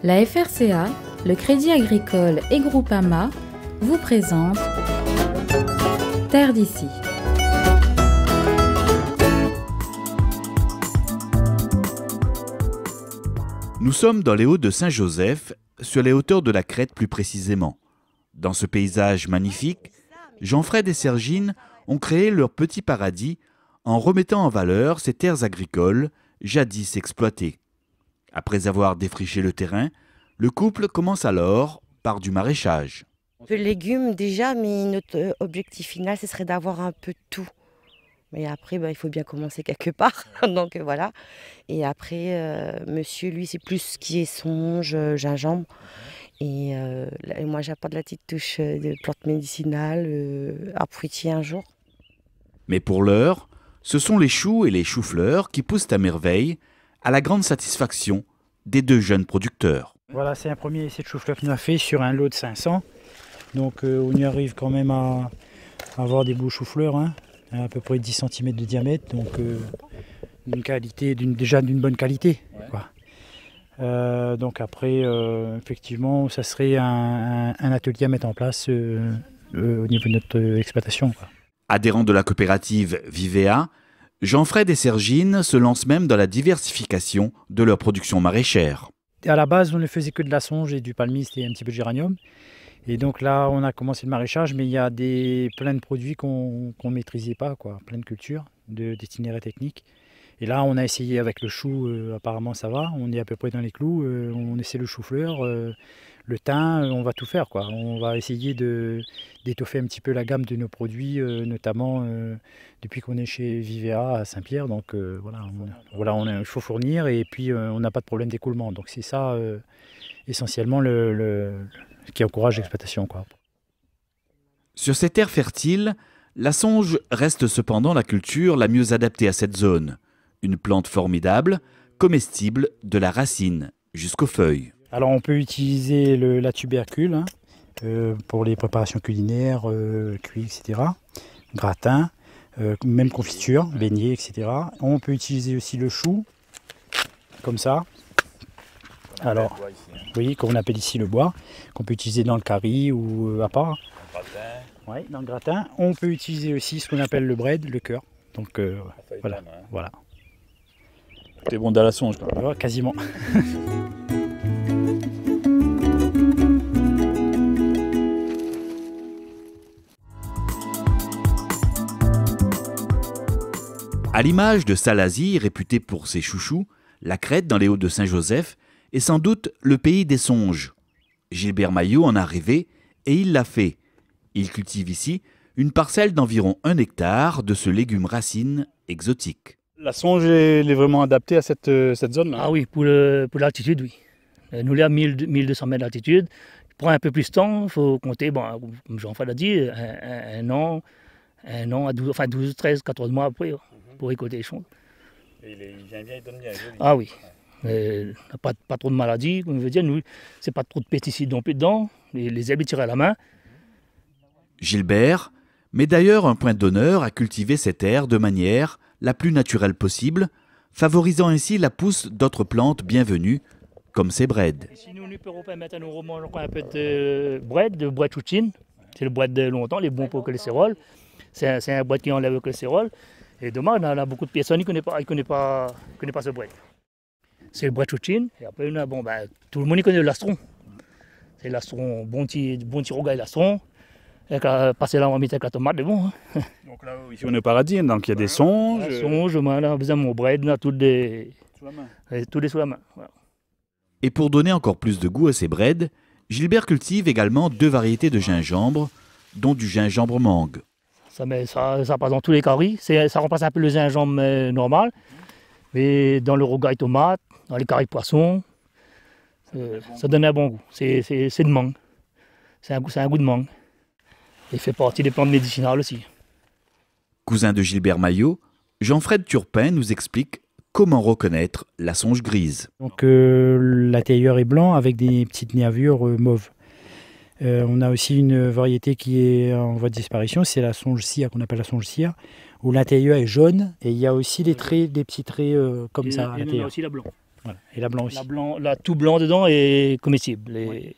La FRCA, le Crédit Agricole et Groupama vous présentent Terre d'ici. Nous sommes dans les Hauts de Saint-Joseph, sur les hauteurs de la Crète plus précisément. Dans ce paysage magnifique, Jean-Fred et Sergine ont créé leur petit paradis en remettant en valeur ces terres agricoles jadis exploitées. Après avoir défriché le terrain, le couple commence alors par du maraîchage. Un peu de légumes déjà, mais notre objectif final, ce serait d'avoir un peu de tout. Mais après, il faut bien commencer quelque part, donc voilà. Et après, monsieur, lui, c'est plus ce qui est songe, gingembre. Et moi, j'apporte la petite touche de plantes médicinales, arbre fruitier un jour. Mais pour l'heure, ce sont les choux et les choux-fleurs qui poussent à merveille, à la grande satisfaction des deux jeunes producteurs. Voilà, c'est un premier essai de chou-fleur qu'on a fait sur un lot de 500. Donc on y arrive quand même à avoir des beaux choux-fleurs, hein, à peu près 10 cm de diamètre, donc d'une qualité, déjà d'une bonne qualité. Quoi. Donc après, effectivement, ça serait un atelier à mettre en place au niveau de notre exploitation. Quoi. Adhérents de la coopérative Vivea, Jean-Fred et Sergine se lancent même dans la diversification de leur production maraîchère. À la base, on ne faisait que de la songe et du palmiste et un petit peu de géranium. Et donc là, on a commencé le maraîchage, mais il y a plein de produits qu'on ne maîtrisait pas, quoi. Plein de cultures, d'itinéraires techniques. Et là, on a essayé avec le chou, apparemment ça va, on est à peu près dans les clous, on essaie le chou-fleur, le thym, on va tout faire, quoi. On va essayer d'étoffer un petit peu la gamme de nos produits, notamment depuis qu'on est chez Vivea à Saint-Pierre. Donc il faut fournir et puis on n'a pas de problème d'écoulement. Donc c'est ça essentiellement qui encourage l'exploitation, quoi. Sur ces terres fertiles, la songe reste cependant la culture la mieux adaptée à cette zone. Une plante formidable, comestible de la racine jusqu'aux feuilles. Alors on peut utiliser la tubercule hein, pour les préparations culinaires, cuits, etc. Gratin, même confiture, beignets, etc. On peut utiliser aussi le chou, comme ça. Alors, oui, comme on appelle ici le bois, qu'on peut utiliser dans le curry ou à part. Ouais, dans le gratin. On peut utiliser aussi ce qu'on appelle le bread, le cœur. Donc voilà. T'es bon dans la songe, quoi. Ouais, quasiment. À l'image de Salazie, réputée pour ses chouchous, la Crète dans les Hauts de Saint-Joseph est sans doute le pays des songes. Gilbert Maillot en a rêvé et il l'a fait. Il cultive ici une parcelle d'environ 1 hectare de ce légume racine exotique. La songe, elle est vraiment adaptée à cette zone-là? Ah oui, pour l'altitude, oui. Nous, là, à 1200 mètres d'altitude, il prend un peu plus de temps, il faut compter, comme Jean-Fred a dit, un an à 12, 13, 14 mois après pour récolter les champs. Et il vient bien, il donne bien. Joli. Ah oui. Pas trop de maladies, comme je veux dire, nous, c'est pas trop de pesticides non plus dedans, les herbes tirent à la main. Gilbert met d'ailleurs un point d'honneur à cultiver ces terres de manière la plus naturelle possible, favorisant ainsi la pousse d'autres plantes bienvenues, comme ces breads. Si nous, Européens, maintenant, nous remangeons un peu de bread chouchine. C'est le bread de longtemps, les bons pour le cholestérol. C'est un bread qui enlève le cholestérol. Et dommage, on a beaucoup de personnes qui ne connaissent pas ce bread. C'est le bread chouchine. Et après, tout le monde connaît le lastron. C'est le lastron, bon petit rogaille lastron. Et passer là, on va mettre avec la tomate, c'est bon. Hein. Donc là, ici, on est au paradis, donc il y a des songes. Des songes, on a besoin de mon bread, on a tous des sous la main. Voilà. Et pour donner encore plus de goût à ces breads, Gilbert cultive également 2 variétés de gingembre, dont du gingembre mangue. Ça passe dans tous les caries, ça remplace un peu le gingembre normal, mais dans le rogaille tomate, dans les caries poisson, ça donne un bon goût. C'est de mangue, c'est un goût de mangue. Il fait partie des plantes médicinales aussi. Cousin de Gilbert Maillot, Jean-Fred Turpin nous explique comment reconnaître la songe grise. Donc l'intérieur est blanc avec des petites nervures mauves. On a aussi une variété qui est en voie de disparition, c'est la songe cire, qu'on appelle la songe cire, où l'intérieur est jaune et il y a aussi des petits traits comme ça à l'intérieur. Il y a aussi la blanc. Voilà. Et la blanc aussi. La tout blanc dedans est comestible. Ouais.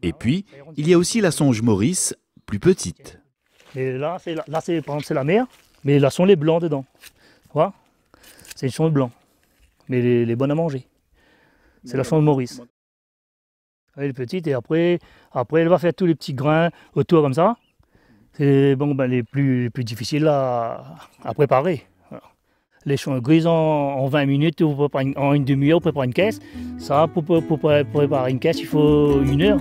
Et puis, il y a aussi la songe Maurice, plus petite. Et là, par exemple, c'est la mer, mais là sont les blancs dedans. Tu vois? C'est une songe blanc, mais les bonnes à manger. C'est la songe Maurice. Elle est petite et après, elle va faire tous les petits grains autour comme ça. C'est bon, les plus difficiles à préparer. Voilà. Les songes grises en 20 minutes, en une demi-heure, on prépare une caisse. Ça, pour préparer une caisse, il faut 1 heure.